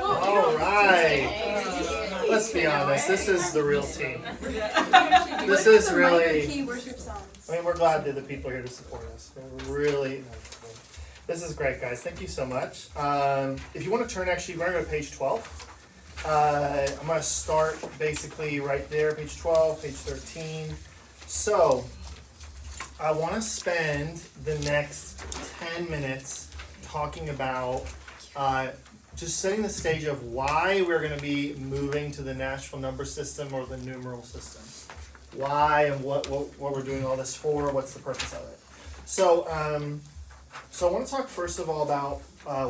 All right. Let's be honest. This is the real team. This is really. I mean, we're glad that the people are here to support us. We're really. This is great, guys. Thank you so much. If you want to turn, actually, we're going to go to page 12. I'm going to start basically right there, page 12, page 13. So, I want to spend the next 10 minutes talking about just setting the stage of why we're going to be moving to the natural number system or the numeral system. Why and what we're doing all this for, what's the purpose of it. So I want to talk first of all about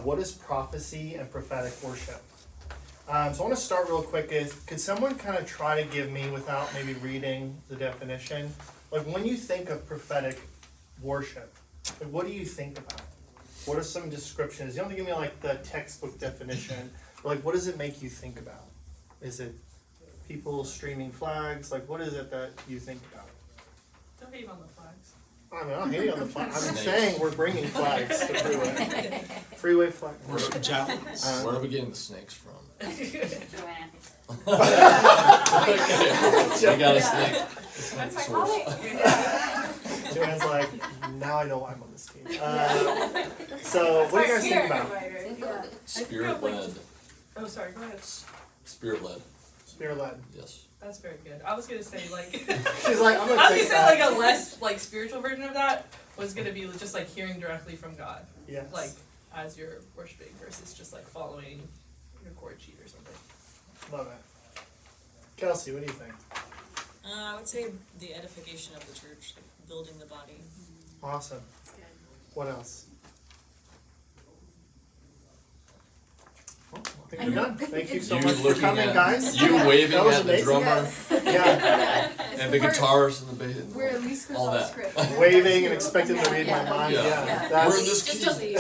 what is prophecy and prophetic worship. So I want to start real quick. Could someone kind of try to give me, without maybe reading the definition, like when you think of prophetic worship, like what do you think about? What are some descriptions? You don't have to give me like the textbook definition, but like what does it make you think about? Is it people streaming flags? Like what is it that you think about? Don't hate on the flags. I mean, I'm hating on the flag. I'm saying we're bringing flags to Freeway. Freeway flag. Where are we getting the snakes from? Joanna. We got a snake. That's Source. Joanne's like, now I know why I'm on this team. So, what do you guys think about? Spirit-led. Oh, sorry, go ahead. Spirit-led. Spirit-led. Yes. That's very good. I was gonna say like She's like, I'm gonna I was take gonna say that. like a less like spiritual version of that was gonna be just like hearing directly from God. Yes. Like as you're worshiping versus just like following your chord sheet or something. Love it. Kelsey, what do you think? I would say the edification of the church, like building the body. Awesome. What else? Well, I think we're done. Thank you so much for looking coming, at- guys. You waving That was at the amazing. drummer Yeah. and the guitars and the bass. We're at least all that. script. Waving and expecting to read my mind. Yeah. Yeah. We're in That's, this key.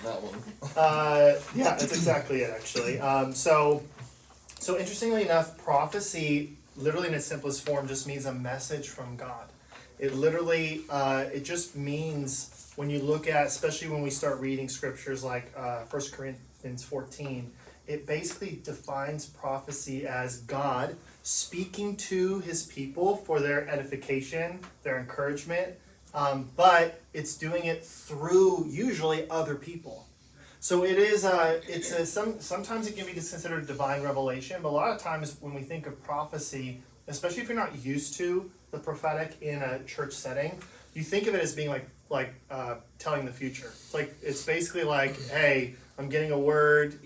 That one. yeah, that's exactly it, actually. So interestingly enough, prophecy, literally in its simplest form, just means a message from God. It literally, it just means, when you look at, especially when we start reading scriptures like 1 Corinthians 14, it basically defines prophecy as God speaking to his people for their edification, their encouragement, but it's doing it through usually other people. So it is, sometimes it can be considered divine revelation, but a lot of times when we think of prophecy, especially if you're not used to the prophetic in a church setting, you think of it as being like telling the future. It's basically like, hey, I'm getting a word,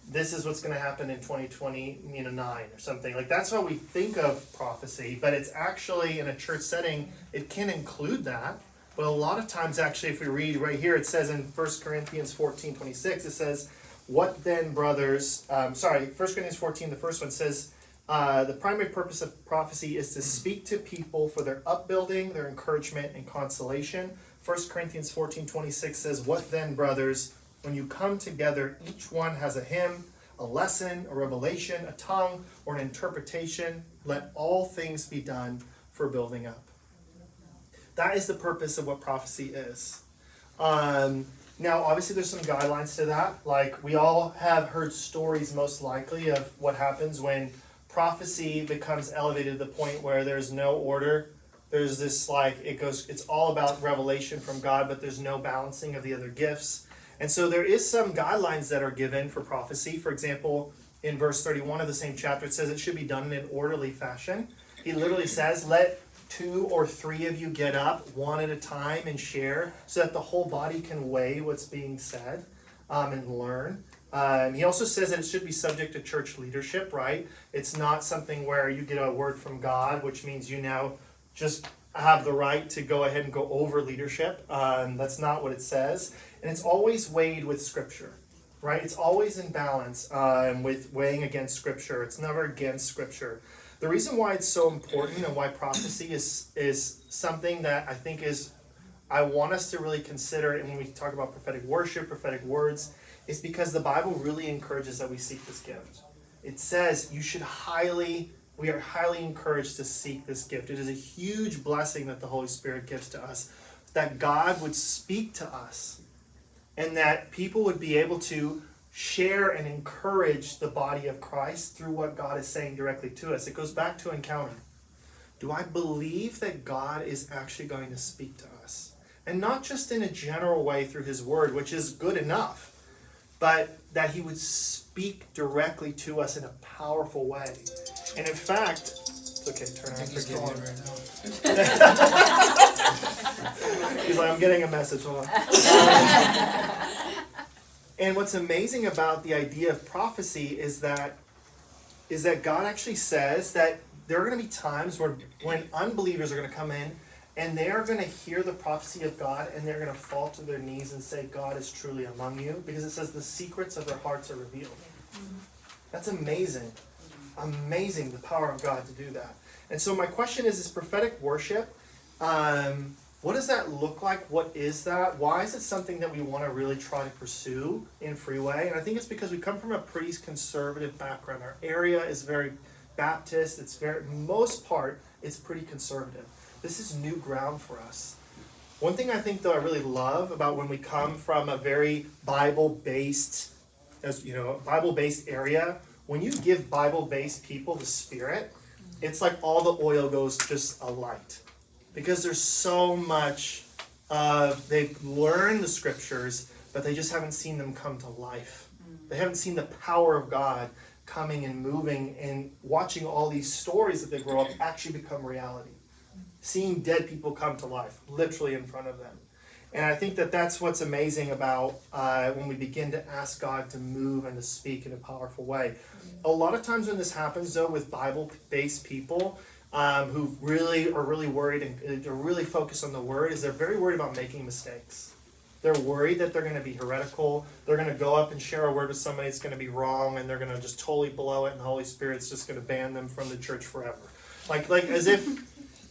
this is what's going to happen in 2029 or something. Like that's how we think of prophecy, but it's actually in a church setting, it can include that. But a lot of times, actually, if we read right here, it says in 1 Corinthians 14:26, it says, what then, brothers, 1 Corinthians 14, the first one says, the primary purpose of prophecy is to speak to people for their upbuilding, their encouragement, and consolation. 1 Corinthians 14:26 says, what then, brothers, when you come together, each one has a hymn, a lesson, a revelation, a tongue, or an interpretation. Let all things be done for building up. That is the purpose of what prophecy is. Now, obviously, there's some guidelines to that. Like, we all have heard stories, most likely, of what happens when prophecy becomes elevated to the point where there's no order. There's this, it's all about revelation from God, but there's no balancing of the other gifts. And so there is some guidelines that are given for prophecy. For example, in verse 31 of the same chapter, it says it should be done in an orderly fashion. He literally says, let 2 or 3 of you get up one at a time and share so that the whole body can weigh what's being said and learn. He also says that it should be subject to church leadership, right? It's not something where you get a word from God, which means you now just have the right to go ahead and go over leadership. That's not what it says. And it's always weighed with Scripture, right? It's always in balance with weighing against Scripture. It's never against Scripture. The reason why it's so important and why prophecy is something that I think I want us to really consider, and when we talk about prophetic worship, prophetic words, is because the Bible really encourages that we seek this gift. It says we are highly encouraged to seek this gift. It is a huge blessing that the Holy Spirit gives to us, that God would speak to us and that people would be able to share and encourage the body of Christ through what God is saying directly to us. It goes back to encounter. Do I believe that God is actually going to speak to us? And not just in a general way through his word, which is good enough, but that he would speak directly to us in a powerful way. And in fact, it's okay, turn on for He's like, I'm getting a message, hold on. And what's amazing about the idea of prophecy is that God actually says that there are going to be times when unbelievers are going to come in and they are going to hear the prophecy of God and they're going to fall to their knees and say, God is truly among you, because it says the secrets of their hearts are revealed. That's amazing. Amazing, the power of God to do that. And so my question is prophetic worship, what does that look like? What is that? Why is it something that we want to really try to pursue in Freeway? And I think it's because we come from a pretty conservative background. Our area is very Baptist. It's most part, it's pretty conservative. This is new ground for us. One thing I think though I really love about when we come from a very Bible-based, Bible-based area, when you give Bible-based people the Spirit, it's like all the oil goes just alight. Because there's so much they've learned the scriptures, but they just haven't seen them come to life. They haven't seen the power of God coming and moving and watching all these stories that they grow up actually become reality. Seeing dead people come to life, literally in front of them. And I think that that's what's amazing about when we begin to ask God to move and to speak in a powerful way. A lot of times when this happens, though, with Bible-based people, who really are really worried and are really focused on the word, is they're very worried about making mistakes. They're worried that they're going to be heretical. They're going to go up and share a word with somebody that's going to be wrong, and they're going to just totally blow it, and the Holy Spirit's just going to ban them from the church forever. Like as if,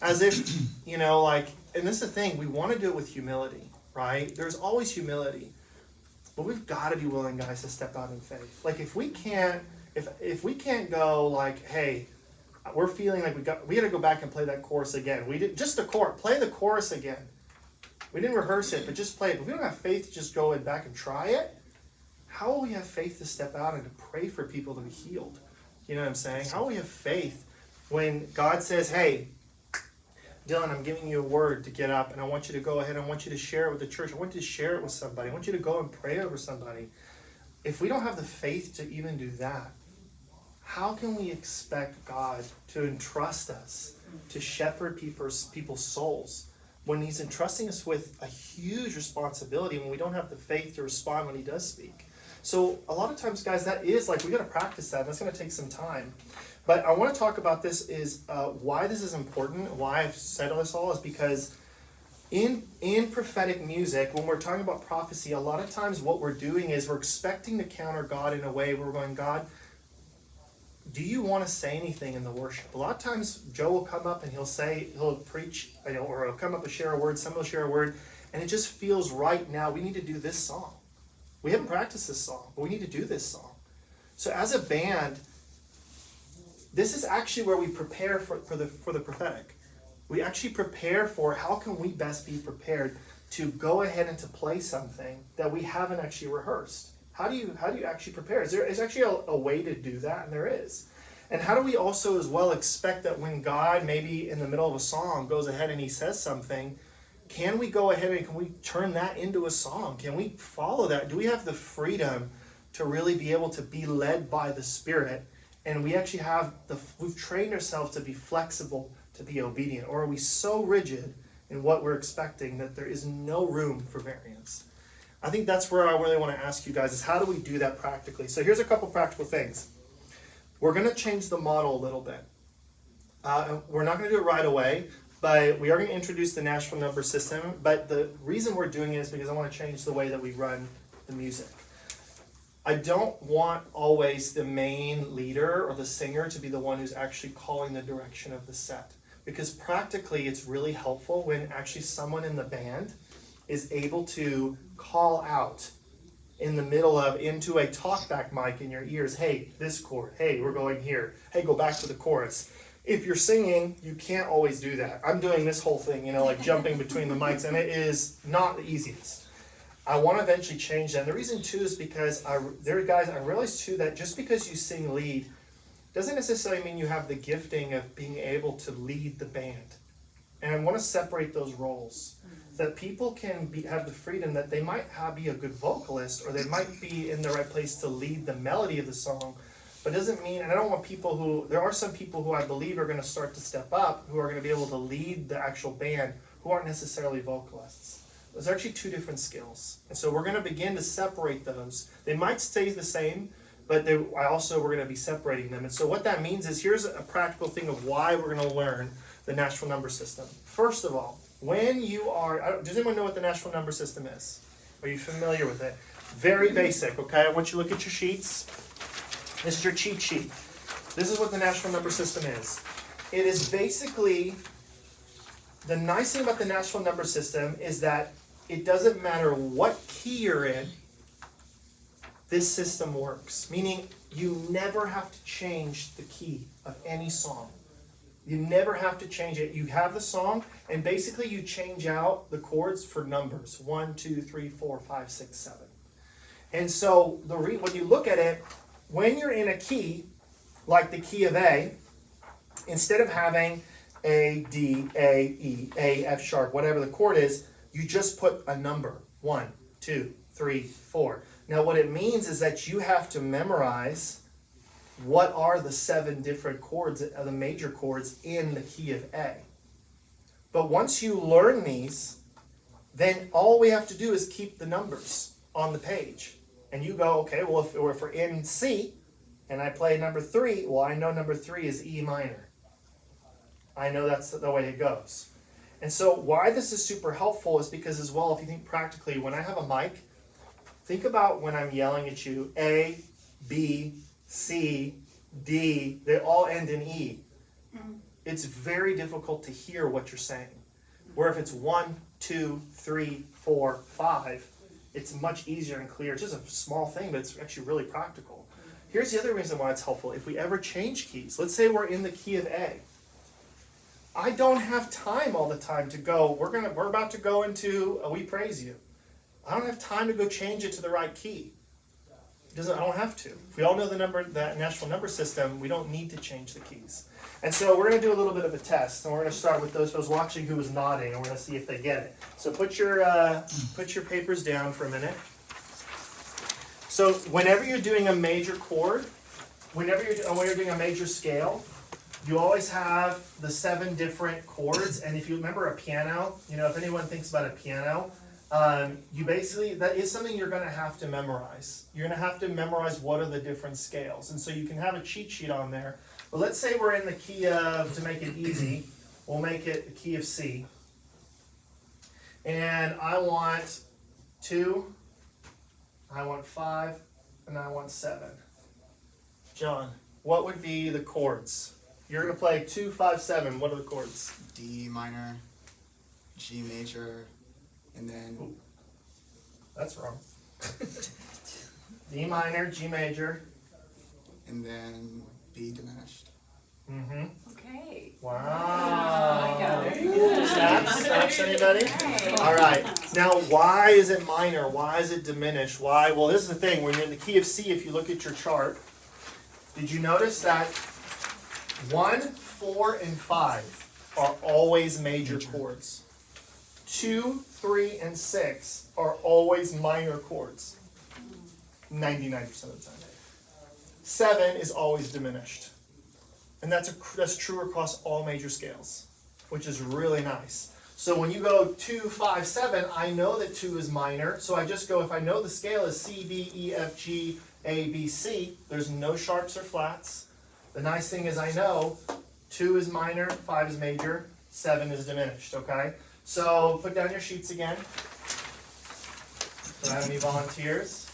and this is the thing, we want to do it with humility, right? There's always humility, but we've got to be willing, guys, to step out in faith. Like if we can't go like, hey, we're feeling like we got to go back and play that chorus again. We did just the chorus. Play the chorus again. We didn't rehearse it, but just play it. But we don't have faith to just go back and try it. How will we have faith to step out and to pray for people to be healed? You know what I'm saying? How will we have faith when God says, "Hey, Dylan, I'm giving you a word to get up, and I want you to go ahead. I want you to share it with the church. I want you to share it with somebody. I want you to go and pray over somebody." If we don't have the faith to even do that, how can we expect God to entrust us to shepherd people's souls when he's entrusting us with a huge responsibility when we don't have the faith to respond when he does speak? So a lot of times, guys, that is like, we got to practice that. That's going to take some time. But I want to talk about this is why this is important, why I've said this all is because in prophetic music, when we're talking about prophecy, a lot of times what we're doing is we're expecting to counter God in a way where we're going, God, do you want to say anything in the worship? A lot of times Joe will come up and he'll preach, or he'll come up and share a word, someone will share a word, and it just feels right now, we need to do this song. We haven't practiced this song, but we need to do this song. So as a band, this is actually where we prepare for the prophetic. We actually prepare for how can we best be prepared to go ahead and to play something that we haven't actually rehearsed. How do you actually prepare? Is actually a way to do that, and there is. And how do we also as well expect that when God maybe in the middle of a song goes ahead and he says something, can we go ahead and can we turn that into a song? Can we follow that? Do we have the freedom to really be able to be led by the Spirit? And we actually we've trained ourselves to be flexible, to be obedient, or are we so rigid in what we're expecting that there is no room for variance? I think that's where I really want to ask you guys is how do we do that practically? So here's a couple practical things. We're going to change the model a little bit. We're not going to do it right away, but we are going to introduce the Nashville number system. But the reason we're doing it is because I want to change the way that we run the music. I don't want always the main leader or the singer to be the one who's actually calling the direction of the set. Because practically it's really helpful when actually someone in the band is able to call out in the middle of into a talkback mic in your ears, hey, this chord, hey, we're going here, hey, go back to the chorus. If you're singing, you can't always do that. I'm doing this whole thing, like jumping between the mics, and it is not the easiest. I want to eventually change that. And the reason too is because I realized too that just because you sing lead doesn't necessarily mean you have the gifting of being able to lead the band. And I want to separate those roles. That people can have the freedom that they might be a good vocalist, or they might be in the right place to lead the melody of the song, but it doesn't mean, and I don't want there are some people who I believe are going to start to step up, who are going to be able to lead the actual band, who aren't necessarily vocalists. Those are actually two different skills. And so we're going to begin to separate those. They might stay the same, but we're going to be separating them. And so what that means is, here's a practical thing of why we're going to learn the natural number system. First of all, when you are, does anyone know what the natural number system is? Are you familiar with it? Very basic, okay? I want you to look at your sheets. This is your cheat sheet. This is what the natural number system is. It is basically, the nice thing about the natural number system is that it doesn't matter what key you're in, this system works. Meaning, you never have to change the key of any song. You never have to change it. You have the song, and basically you change out the chords for numbers. 1, 2, 3, 4, 5, 6, 7. And so when you look at it, when you're in a key, like the key of A, instead of having A, D, A, E, A, F sharp, whatever the chord is, you just put a number. 1, 2, 3, 4. Now what it means is that you have to memorize what are the 7 different chords, the major chords in the key of A. But once you learn these, then all we have to do is keep the numbers on the page. And you go, okay, well, if we're in C, and I play number 3, well, I know number 3 is E minor. I know that's the way it goes. And so why this is super helpful is because, as well, if you think practically, when I have a mic, think about when I'm yelling at you, A, B, C, D, they all end in E. It's very difficult to hear what you're saying. Where if it's 1, 2, 3, 4, 5, it's much easier and clear. It's just a small thing, but it's actually really practical. Here's the other reason why it's helpful. If we ever change keys, let's say we're in the key of A. I don't have time all the time to go, we're about to go into We Praise You. I don't have time to go change it to the right key. I don't have to. If we all know that natural number system, we don't need to change the keys. And so we're going to do a little bit of a test, and we're going to start with those watching who was nodding, and we're going to see if they get it. So put your papers down for a minute. So whenever you're doing a major chord, when you're doing a major scale, you always have the 7 different chords. And if you remember a piano, if anyone thinks about a piano, you basically, that is something you're going to have to memorize. You're going to have to memorize what are the different scales. And so you can have a cheat sheet on there. But let's say we're in the key of, to make it easy, we'll make it the key of C. And I want 2, I want 5, and I want 7. John, what would be the chords? You're going to play 2, 5, 7. What are the chords? D minor, G major, and then... Ooh, that's wrong. D minor, G major. And then B diminished. Mm-hmm. Okay. Wow. There you go. Snaps, anybody? All right. Now, why is it minor? Why is it diminished? Why? Well, this is the thing. When you're in the key of C, if you look at your chart, did you notice that 1, 4, and 5 are always major chords? 2, 3, and 6 are always minor chords. 99% of the time. 7 is always diminished. And that's true across all major scales, which is really nice. So when you go 2, 5, 7, I know that 2 is minor, so I just go, if I know the scale is C, D, E, F, G, A, B, C, there's no sharps or flats. The nice thing is I know 2 is minor, 5 is major, 7 is diminished, okay? So put down your sheets again. Do I have any volunteers?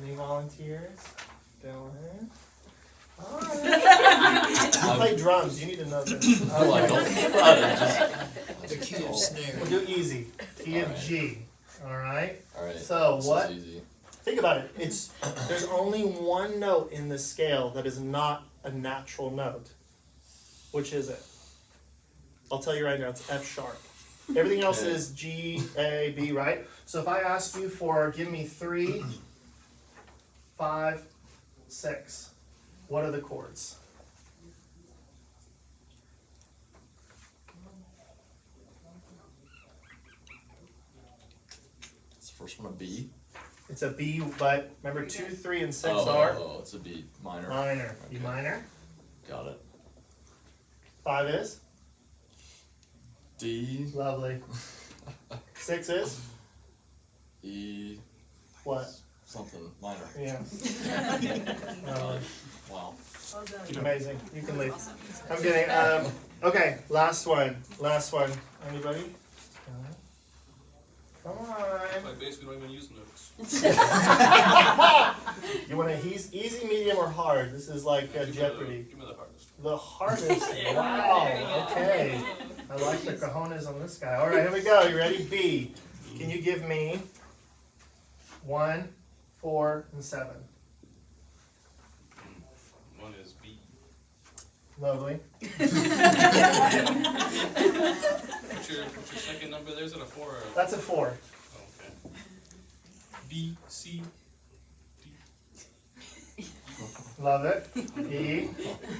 Any volunteers? Go ahead. All right. I play drums. You need to know this. I like them. The key of snare. We'll do easy. Key of G. All right. All right. So this what? is easy. Think about it. There's only one note in the scale that is not a natural note. Which is it? I'll tell you right now. It's F sharp. Everything else Okay. is G, A, B, right? So if I ask you for, give me 3, 5, 6, what are the chords? It's the first one a B. It's a B, but remember 2, 3, and 6 Oh, are oh, it's a B minor. minor. B Okay. minor. Got it. 5 is D, lovely. 6 is E, what? something minor. Yeah. Wow. Well done. Amazing. You can leave. I'm kidding. Okay, last one. Last one. Anybody? Come on. My base, we don't even use notes. You want a easy, medium, or hard? This is like Give me Jeopardy. Give me the hardest. The hardest. Yeah. Wow. Okay. I like the cojones on this guy. All right, here we go. You ready? B. Can you give me 1, 4, and 7? One is B. Lovely. What's your second number there? Is it a 4 or a... That's a 4. Okay. B, C, D. Love it. E.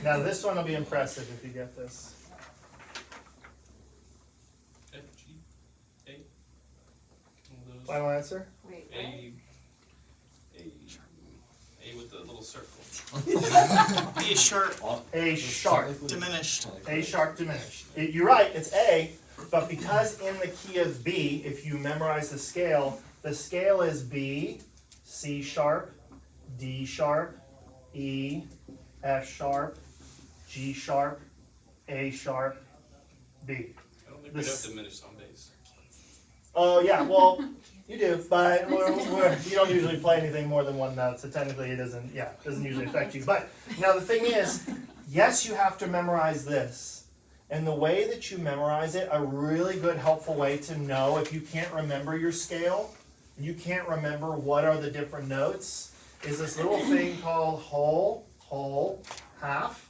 Now this one will be impressive if you get this. F, G, A. One of those. Final answer? Wait, A with the little circle. B sharp A sharp. diminished. A sharp diminished. You're right, it's A, but because in the key of B, if you memorize the scale is B, C sharp, D sharp, E, F sharp, G sharp, A sharp, B. I don't think we'd This- have diminished on base. Oh, yeah, well, you do, but you don't usually play anything more than one note, so technically it doesn't usually affect you. But now the thing is, yes, you have to memorize this. And the way that you memorize it, a really good, helpful way to know if you can't remember your scale, you can't remember what are the different notes, is this little thing called whole, whole, half,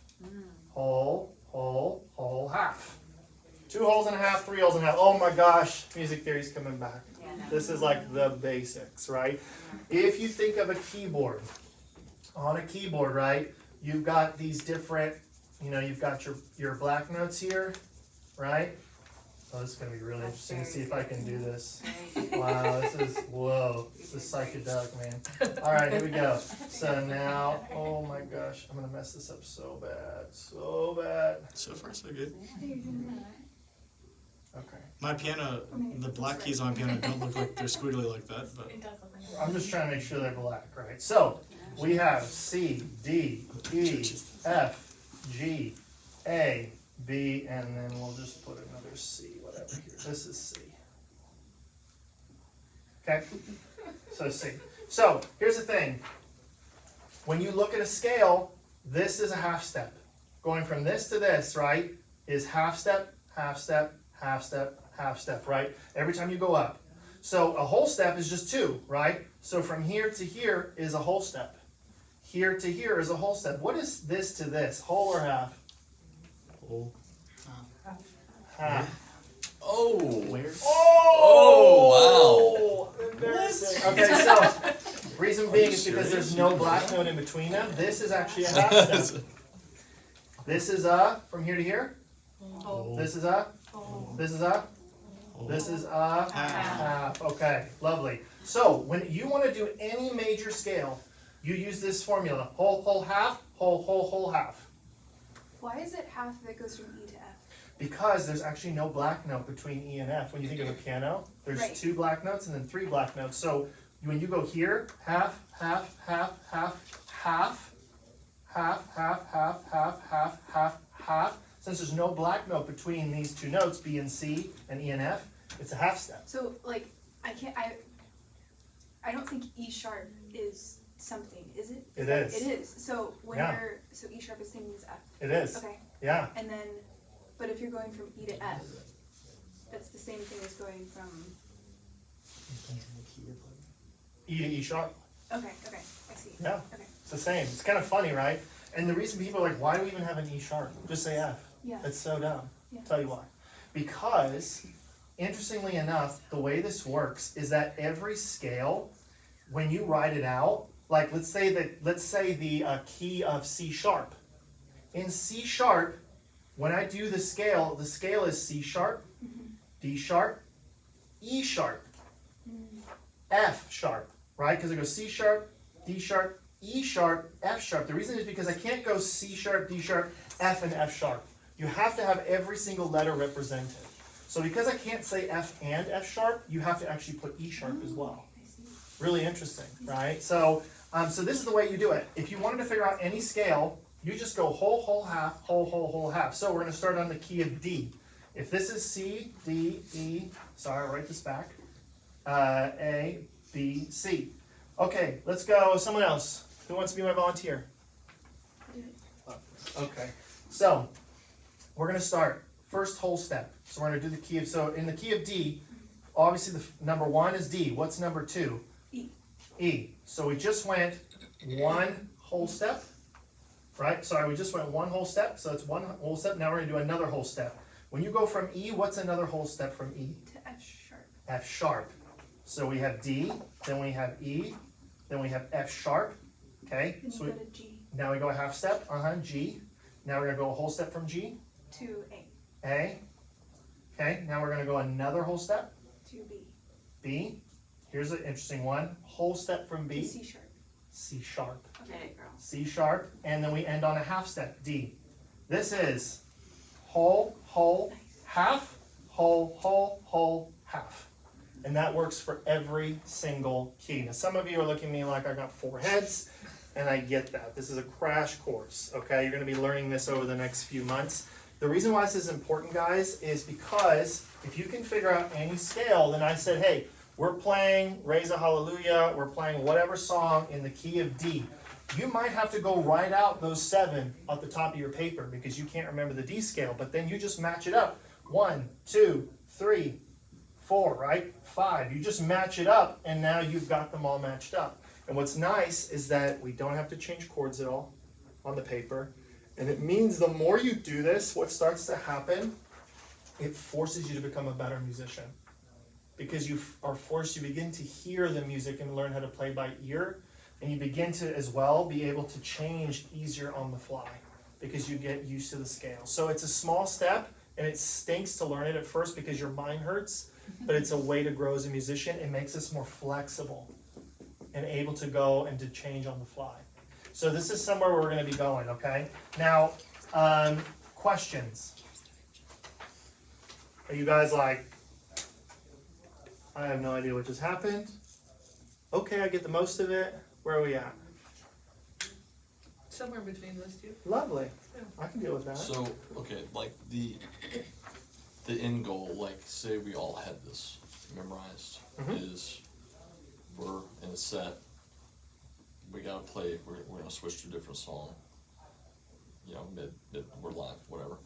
whole, whole, whole, half. 2 holes and a half, 3 holes and a half. Oh my gosh, music theory's coming back. yeah, no. This is like the basics, right? If you think of a keyboard, on a keyboard, right, you've got these different, you've got your black notes here, right? Oh, this is gonna be really That's interesting to see very if I can do this. Very- Wow, this is psychedelic, man. All right, here we go. So now, oh my gosh, I'm gonna mess this up so bad. So far, so good. Okay. My piano, the black keys on my piano don't look like they're squiggly like that, but I'm just trying to make sure they're black, right? So, we have C, D, E, F, G, A, B, and then we'll just put another C, whatever here. This is C. Okay? So C. So, here's the thing. When you look at a scale, this is a half step. Going from this to this, right, is half step, half step, half step, half step, right? Every time you go up. So a whole step is just 2, right? So from here to here is a whole step. Here to here is a whole step. What is this to this? Whole or half? whole. Half. Oh. Where? Oh! Wow. Embarrassing. Okay, so reason being is because there's no black note in between them. This is actually a half step. This is a from here to here. This is a. This is a. This is a half. Okay, lovely. So when you want to do any major scale, you use this formula: whole, whole, half, whole, whole, whole, half. Why is it half that goes from E to F? Because there's actually no black note between E and F. When you think of a piano, there's Right. 2 black notes and then 3 black notes. So when you go here, half, half, half, half, half, half, half, half, half, half, half, half. Since there's no black note between these 2 notes, B and C and E and F, it's a half step. So like I don't think E sharp is something, is it? It is. It is. So when Yeah. so E sharp is the same as F. It is. Okay. Yeah. And then but if you're going from E to F, that's the same thing as going from E to E sharp. okay, I see. Yeah. Okay. It's the same. It's kind of funny, right? And the reason people are like, why do we even have an E sharp? Just say F. Yeah. It's so dumb. Yeah. Tell you why. Because interestingly enough, the way this works is that every scale, when you write it out, like let's say the key of C sharp. In C sharp, when I do the scale is C sharp, D sharp, E sharp, F sharp, right? Because it goes C sharp, D sharp, E sharp, F sharp. The reason is because I can't go C sharp, D sharp, F, and F sharp. You have to have every single letter represented. So because I can't say F and F sharp, you have to actually put E sharp as well. Really interesting, right? So this is the way you do it. If you wanted to figure out any scale, you just go whole, whole, half, whole, whole, whole, half. So we're going to start on the key of D. If this is C, D, E, sorry, I'll write this back, A, B, C. Okay, let's go. Someone else. Who wants to be my volunteer? Okay, so we're going to start. First whole step. So we're going to do the key of, so in the key of D, obviously the number 1 is D. What's number 2? E. E. So we just went one whole step, right? Sorry, we just went one whole step. So it's one whole step. Now we're going to do another whole step. When you go from E, what's another whole step from E? To F sharp. F sharp. So we have D, then we have E, then we have F sharp. Okay, Then so you we, go to G. now we go a half step, G. Now we're going to go a whole step from G, To A. A. Okay, now we're going to go another whole step, To B. B. Here's an interesting one. Whole step from To B, C sharp. C sharp. Okay, girl. C sharp, and then we end on a half step, D. This is whole, whole, half, whole, whole, whole, half. And that works for every single key. Now some of you are looking at me like I got 4 heads, and I get that. This is a crash course, okay? You're gonna be learning this over the next few months. The reason why this is important, guys, is because if you can figure out any scale, then I said, hey, we're playing Raise a Hallelujah, we're playing whatever song in the key of D. You might have to go write out those 7 at the top of your paper because you can't remember the D scale, but then you just match it up. 1, 2, 3, 4, right? 5. You just match it up, and now you've got them all matched up. And what's nice is that we don't have to change chords at all on the paper. And it means the more you do this, what starts to happen, it forces you to become a better musician. Because you are forced, you begin to hear the music and learn how to play by ear. And you begin to, as well, be able to change easier on the fly. Because you get used to the scale. So it's a small step, and it stinks to learn it at first because your mind hurts. But it's a way to grow as a musician. It makes us more flexible and able to go and to change on the fly. So this is somewhere where we're going to be going, okay? Now, questions. Are you guys like, I have no idea what just happened. Okay, I get the most of it. Where are we at? Somewhere between those two. Lovely. I can deal with that. So, okay, like the end goal, like say we all had this memorized, is we're in a set, we gotta play, we're gonna switch to a different song, you know, we're live, whatever.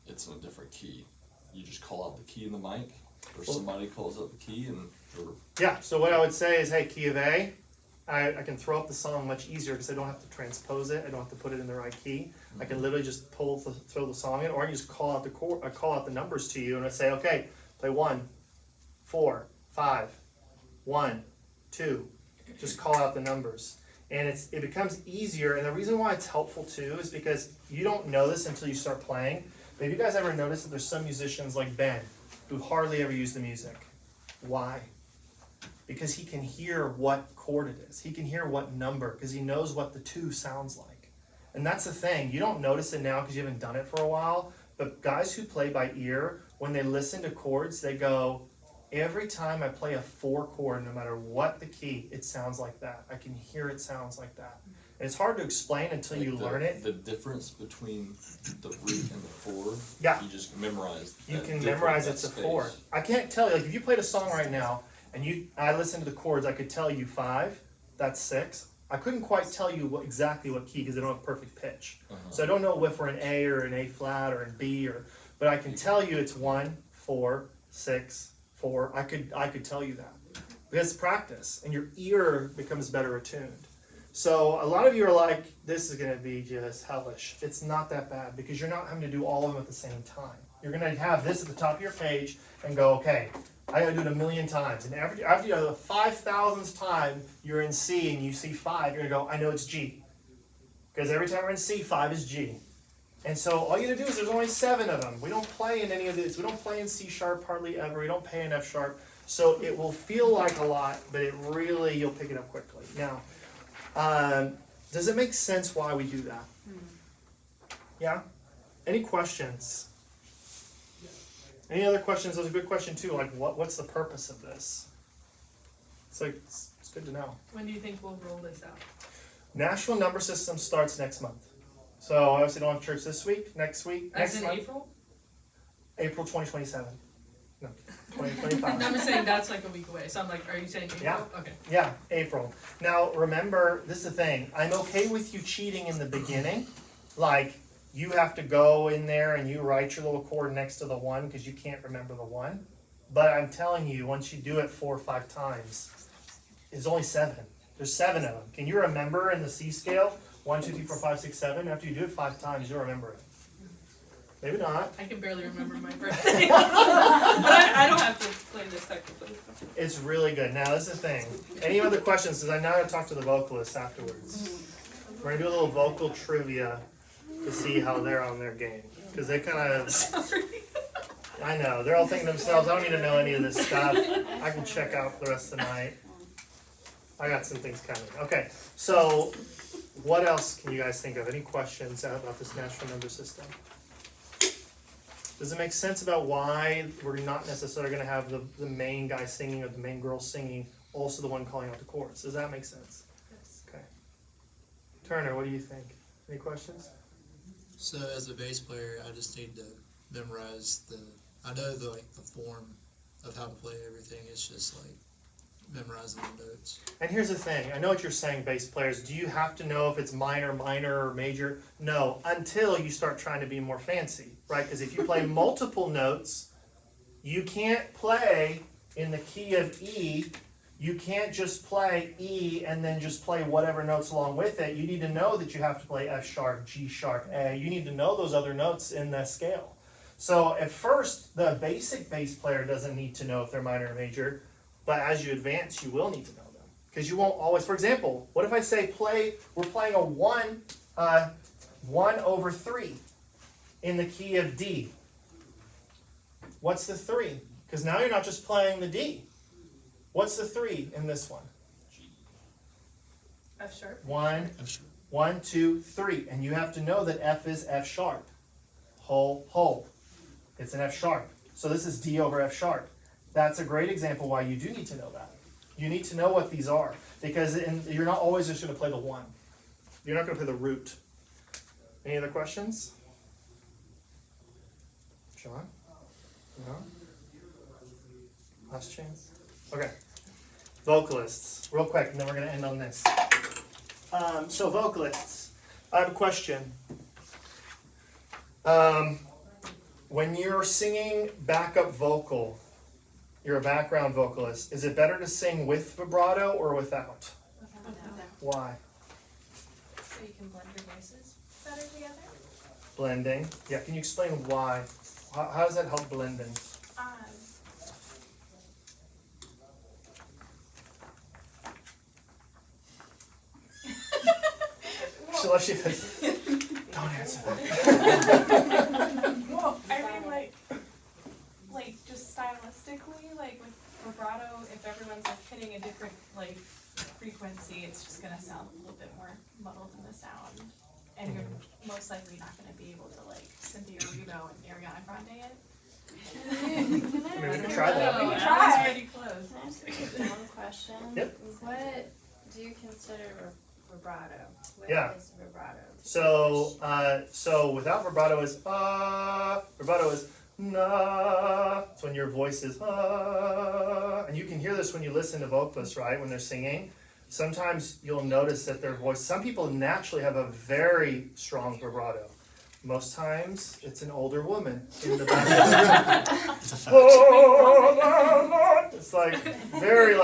It's in a different key. You just call out the key in the mic, or somebody calls out the key and, or, Yeah, so what I would say is, hey, key of A, I can throw up the song much easier because I don't have to transpose it. I don't have to put it in the right key. I can literally just throw the song in, or I can just call out the numbers to you, and I say, okay, play 1, 4, 5, 1, 2. Just call out the numbers, and it becomes easier. And the reason why it's helpful too is because you don't know this until you start playing. But have you guys ever noticed that there's some musicians like Ben who hardly ever use the music? Why? Because he can hear what chord it is. He can hear what number, because he knows what the 2 sounds like. And that's the thing. You don't notice it now because you haven't done it for a while, but guys who play by ear, when they listen to chords, they go, every time I play a 4 chord, no matter what the key, it sounds like that. I can hear it sounds like that. And it's hard to explain until you learn it. The difference between the root and the 4, Yeah. you just memorize You that can difference, memorize that it's a space. 4. I can't tell you, like if you played a song right now, and I listened to the chords, I could tell you 5, that's 6. I couldn't quite tell you exactly what key because I don't have perfect pitch. So I don't know if we're in A or an A flat or in B, but I can tell you it's 1, 4, 6, 4. I could tell you that. Because it's practice, and your ear becomes better attuned. So a lot of you are like, this is going to be just hellish. It's not that bad because you're not having to do all of them at the same time. You're gonna have this at the top of your page and go, okay, I gotta do it 1,000,000 times. And after you do the 5,000th time you're in C and you see 5, you're gonna go, I know it's G. Because every time we're in C, 5 is G. And so all you gotta do is there's only 7 of them. We don't play in any of this. We don't play in C sharp hardly ever. We don't play in F sharp. So it will feel like a lot, but it really, you'll pick it up quickly. Now, does it make sense why we do that? Yeah? Any questions? Any other questions? That's a good question too. Like, what's the purpose of this? It's like, it's good to know. When do you think we'll roll this out? National number system starts next month. So obviously don't have church this week, next week, As next in month. April? April 2027. No, No, 2025. I'm saying that's like a week away, so I'm like, are you saying April? Yeah. Okay. Yeah, April. Now remember, this is the thing. I'm okay with you cheating in the beginning. Like, you have to go in there and you write your little chord next to the 1 because you can't remember the 1. But I'm telling you, once you do it 4 or 5 times, it's only 7. There's 7 of them. Can you remember in the C scale? 1, 2, 3, 4, 5, 6, 7. After you do it 5 times, you'll remember it. Maybe not. I can barely remember my birthday. But I don't have to play this technically. It's really good. Now, this is the thing. Any other questions? Because I now gotta talk to the vocalists afterwards. We're gonna do a little vocal trivia to see how they're on their game. Because they kind of, I know, they're all thinking to themselves, I don't need to know any of this stuff. I can check out for the rest of the night. I got some things coming. Okay, so what else can you guys think of? Any questions about this national number system? Does it make sense about why we're not necessarily going to have the main guy singing or the main girl singing, also the one calling out the chords? Does that make sense? Yes. Okay. Turner, what do you think? Any questions? So as a bass player, I just need to memorize I know the form of how to play everything. It's just like memorizing the notes. And here's the thing. I know what you're saying, bass players. Do you have to know if it's minor, or major? No, until you start trying to be more fancy, right? Because if you play multiple notes, you can't play in the key of E. You can't just play E and then just play whatever notes along with it. You need to know that you have to play F sharp, G sharp, A. You need to know those other notes in the scale. So at first, the basic bass player doesn't need to know if they're minor or major. But as you advance, you will need to know them. Because you won't always, for example, what if I say we're playing a 1 over 3 in the key of D. What's the 3? Because now you're not just playing the D. What's the 3 in this one? F sharp. 1, I'm sure. 1, 2, 3. And you have to know that F is F sharp. Whole. It's an F sharp. So this is D over F sharp. That's a great example why you do need to know that. You need to know what these are. Because you're not always just going to play the 1. You're not going to play the root. Any other questions? John? No? Last chance? Okay. Vocalists. Real quick, and then we're going to end on this. So vocalists. I have a question. When you're singing backup vocal, you're a background vocalist, is it better to sing with vibrato or without? Why? So you can blend your voices better together. Blending. Yeah, can you explain why? How does that help blending? She left you. Don't answer that. Well, I mean, like just stylistically, like with vibrato, if everyone's like hitting a different like frequency, it's just gonna sound a little bit more muddled in the sound, and you're most likely not gonna be able to like Cynthia Erivo and Ariana Grande it. Maybe we can try that. We can That try. was pretty close. Can I ask you one question? Yep. What do you consider vibrato? What Yeah. is vibrato? So without vibrato is vibrato is na. It's when your voice is and you can hear this when you listen to vocalists, right? When they're singing, sometimes you'll notice that their voice. Some people naturally have a very strong vibrato. Most times, it's an older woman in the back. It's like very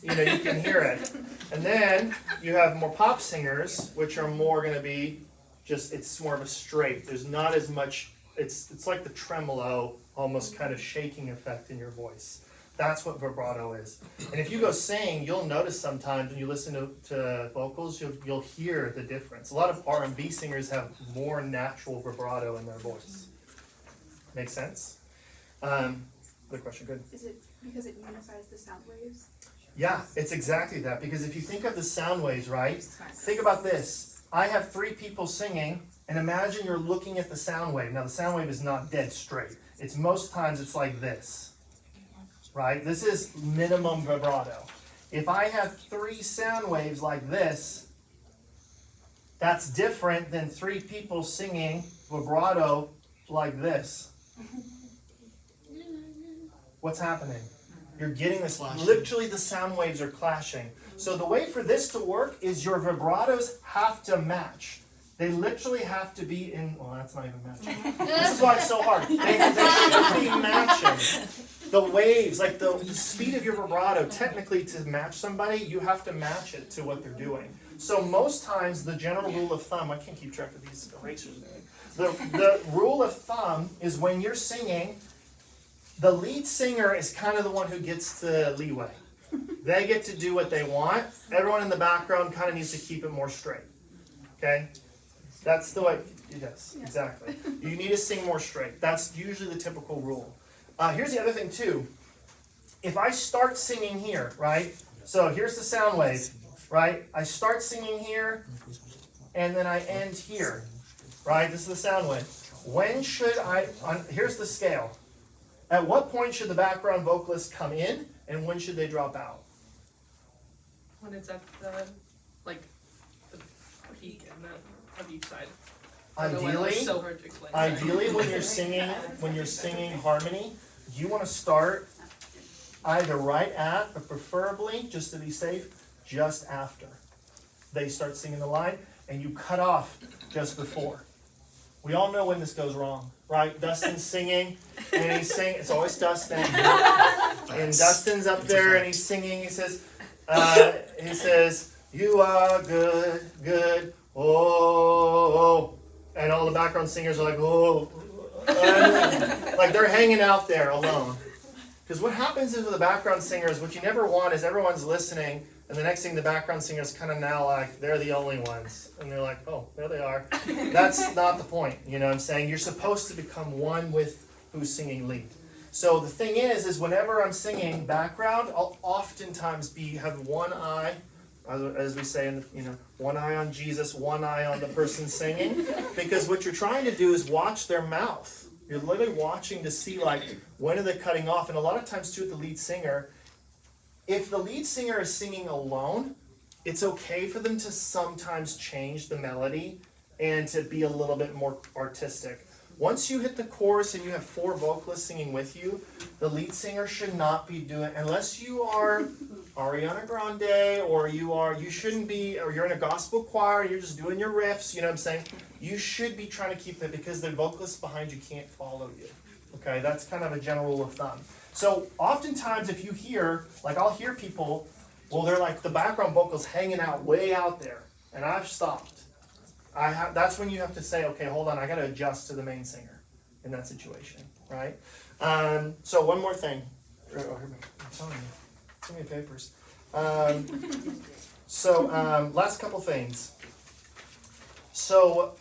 you can hear it. And then you have more pop singers, which are more going to be it's more of a straight. There's not as much it's like the tremolo, almost kind of shaking effect in your voice. That's what vibrato is. And if you go sing, you'll notice sometimes when you listen to vocals, you'll hear the difference. A lot of R&B singers have more natural vibrato in their voice. Make sense? Good question, good. Is it because it unifies the sound waves? Yeah, it's exactly that. Because if you think of the sound waves, right? Think about this. I have 3 people singing, and imagine you're looking at the sound wave. Now the sound wave is not dead straight. It's most times it's like this. Right? This is minimum vibrato. If I have 3 sound waves like this, that's different than 3 people singing vibrato like this. What's happening? You're getting this, literally the sound waves are clashing. So the way for this to work is your vibratos have to match. They literally have to be in, well, that's not even matching. This is why it's so hard. They should be matching. The waves, like the speed of your vibrato, technically to match somebody, you have to match it to what they're doing. So most times, the general rule of thumb, I can't keep track of these erasers. The rule of thumb is when you're singing, the lead singer is kind of the one who gets the leeway. They get to do what they want. Everyone in the background kind of needs to keep it more straight. Okay? That's the way, yes, exactly. You need to sing more straight. That's usually the typical rule. Here's the other thing too. If I start singing here, right? So here's the sound wave, right? I start singing here, and then I end here, right? This is the sound wave. When should here's the scale. At what point should the background vocalist come in, and when should they drop out? When it's at the peak and of each side. I don't know why that's so hard to explain. Ideally, when you're singing harmony, you want to start either right at, or preferably, just to be safe, just after they start singing the line, and you cut off just before. We all know when this goes wrong, right? Dustin's singing, and he's singing. It's always Dustin, and Dustin's up there, and he's singing. He says, "You are good, good, oh." And all the background singers are like, "Oh," like they're hanging out there alone. Because what happens is with the background singers, what you never want is everyone's listening, and the next thing the background singers kind of now like they're the only ones, and they're like, "Oh, there they are." That's not the point. You know what I'm saying? You're supposed to become one with who's singing lead. So the thing is whenever I'm singing background, I'll oftentimes have one eye, as we say, one eye on Jesus, one eye on the person singing, because what you're trying to do is watch their mouth. You're literally watching to see when are they cutting off, and a lot of times too with the lead singer, if the lead singer is singing alone, it's okay for them to sometimes change the melody and to be a little bit more artistic. Once you hit the chorus and you have 4 vocalists singing with you, the lead singer should not be doing, unless you are Ariana Grande, or you shouldn't be, or you're in a gospel choir, you're just doing your riffs, you know what I'm saying? You should be trying to keep it, because the vocalists behind you can't follow you. Okay, that's kind of a general rule of thumb. So oftentimes if you hear, I'll hear people, well, they're like the background vocals hanging out way out there, and I've stopped. That's when you have to say, okay, hold on, I got to adjust to the main singer in that situation, right? So one more thing. I'm telling you, too many papers. Last couple things. So,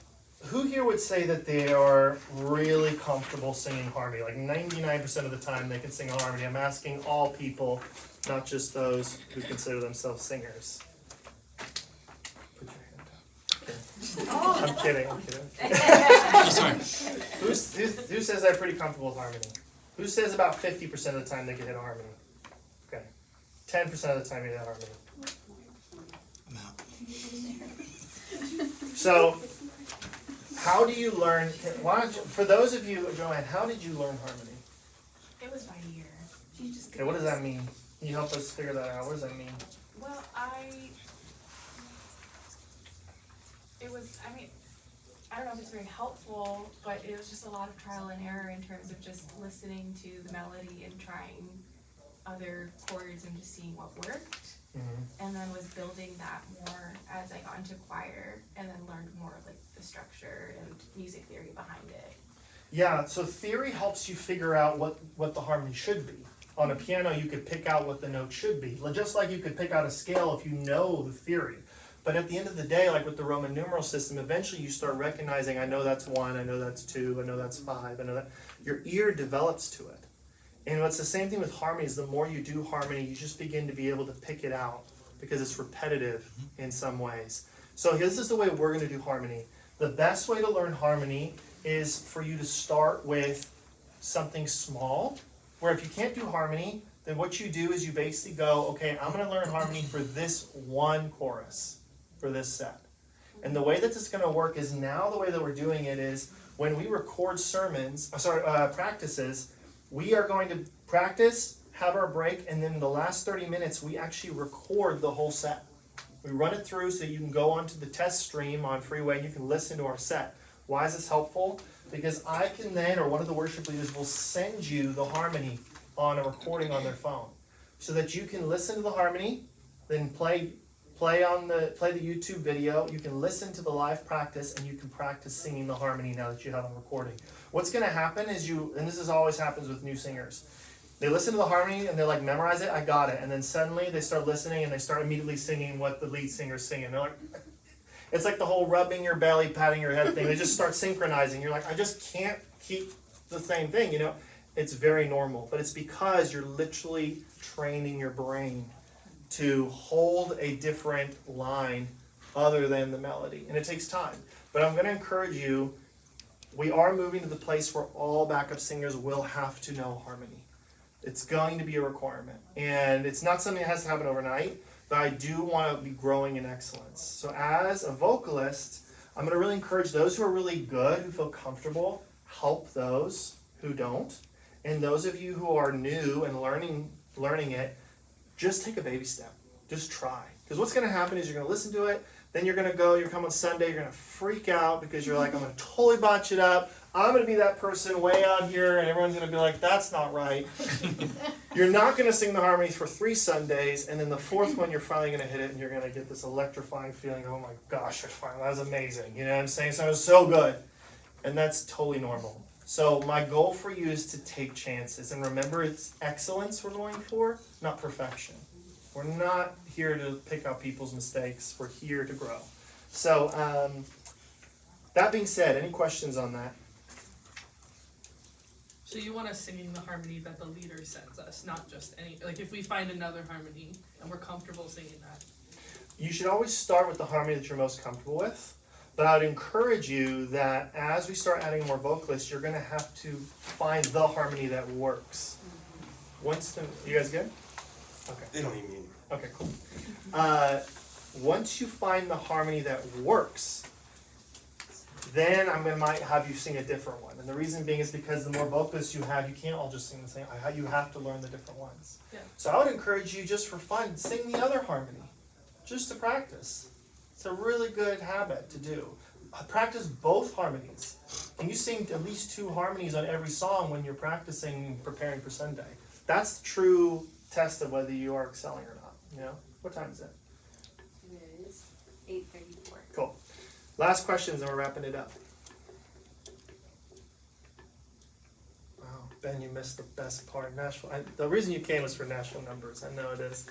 who here would say that they are really comfortable singing harmony? Like 99% of the time they can sing harmony. I'm asking all people, not just those who consider themselves singers. Put your hand up. Okay. I'm kidding. Who says they're pretty comfortable with harmony? Who says about 50% of the time they can hit harmony? Okay. 10% of the time you hit harmony. I'm out. So, how do you learn? For those of you, Joanne, how did you learn harmony? It was by ear. Okay, what does that mean? Can you help us figure that out? What does that mean? Well, I don't know if it's very helpful, but it was just a lot of trial and error in terms of just listening to the melody and trying other chords and just seeing what worked. Mm-hmm. And then was building that more as I got into choir, and then learned more of the structure and music theory behind it. Yeah, so theory helps you figure out what the harmony should be. On a piano, you could pick out what the note should be, just like you could pick out a scale if you know the theory. But at the end of the day, like with the Roman numeral system, eventually you start recognizing, I know that's 1, I know that's 2, I know that's 5, I know that. Your ear develops to it. And it's the same thing with harmonies. The more you do harmony, you just begin to be able to pick it out because it's repetitive in some ways. So this is the way we're going to do harmony. The best way to learn harmony is for you to start with something small, where if you can't do harmony, then what you do is you basically go, okay, I'm going to learn harmony for this one chorus, for this set. And the way that this is going to work is now the way that we're doing it is when we record practices, we are going to practice, have our break, and then the last 30 minutes we actually record the whole set. We run it through so you can go onto the test stream on Freeway and you can listen to our set. Why is this helpful? Because I can then, or one of the worship leaders will send you the harmony on a recording on their phone, so that you can listen to the harmony, then play the YouTube video. You can listen to the live practice, and you can practice singing the harmony now that you have a recording. What's going to happen is and this is always happens with new singers. They listen to the harmony and they're like, memorize it, I got it. And then suddenly they start listening and they start immediately singing what the lead singer's singing. They're like, it's like the whole rubbing your belly, patting your head thing. They just start synchronizing. You're like, I just can't keep the same thing, you know? It's very normal, but it's because you're literally training your brain to hold a different line other than the melody. And it takes time. But I'm going to encourage you, we are moving to the place where all backup singers will have to know harmony. It's going to be a requirement. And it's not something that has to happen overnight, but I do want to be growing in excellence. So as a vocalist, I'm going to really encourage those who are really good, who feel comfortable, help those who don't. And those of you who are new and learning it, just take a baby step. Just try. Because what's going to happen is you're going to listen to it, then you're going to go, you're coming on Sunday, you're going to freak out because you're like, I'm going to totally botch it up. I'm going to be that person way out here, and everyone's going to be like, that's not right. You're not going to sing the harmonies for 3 Sundays, and then the 4th one, you're finally going to hit it, and you're going to get this electrifying feeling, oh my gosh, that was amazing. You know what I'm saying? So it was so good. And that's totally normal. So my goal for you is to take chances. And remember, it's excellence we're going for, not perfection. We're not here to pick out people's mistakes. We're here to grow. So that being said, any questions on that? So you want us singing the harmony that the leader sends us, not just any, like if we find another harmony and we're comfortable singing that. You should always start with the harmony that you're most comfortable with. But I would encourage you that as we start adding more vocalists, you're going to have to find the harmony that works. You guys good? Okay. They don't even mean. Okay, cool. Once you find the harmony that works, then might have you sing a different one. And the reason being is because the more vocalists you have, you can't all just sing the same. You have to learn the different ones. Yeah. So I would encourage you just for fun, sing the other harmony, just to practice. It's a really good habit to do. Practice both harmonies. And you sing at least 2 harmonies on every song when you're practicing and preparing for Sunday. That's the true test of whether you are excelling or not. You know? What time is it? It is 8:34. Cool. Last questions and we're wrapping it up. Wow, Ben, you missed the best part. Nashville. The reason you came was for Nashville numbers. I know it is.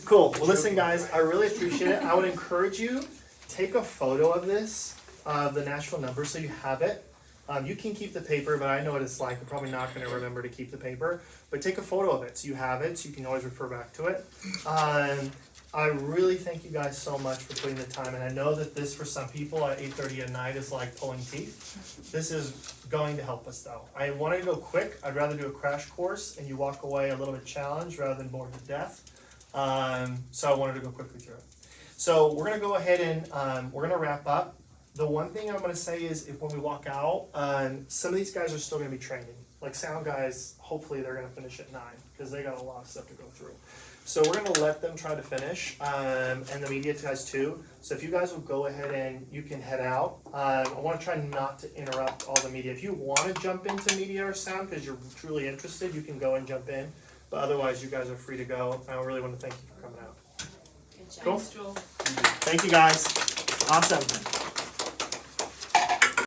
Cool. Well, listen, guys, I really appreciate it. I would encourage you, take a photo of this, of the Nashville numbers, so you have it. You can keep the paper, but I know what it's like. You're probably not going to remember to keep the paper. But take a photo of it so you have it, so you can always refer back to it. I really thank you guys so much for putting the time in. I know that this, for some people, at 8:30 at night is like pulling teeth. This is going to help us, though. I wanted to go quick. I'd rather do a crash course, and you walk away a little bit challenged rather than bored to death. So I wanted to go quickly through it. So we're going to go ahead and we're going to wrap up. The one thing I'm going to say is if when we walk out, some of these guys are still going to be training. Like sound guys, hopefully they're going to finish at 9 because they got a lot of stuff to go through. So we're going to let them try to finish, and the media guys too. So if you guys will go ahead and you can head out. I want to try not to interrupt all the media. If you want to jump into media or sound because you're truly interested, you can go and jump in. But otherwise, you guys are free to go. I really want to thank you for coming out. Good job. Cool. Thanks, Joel. Thank you guys. Awesome.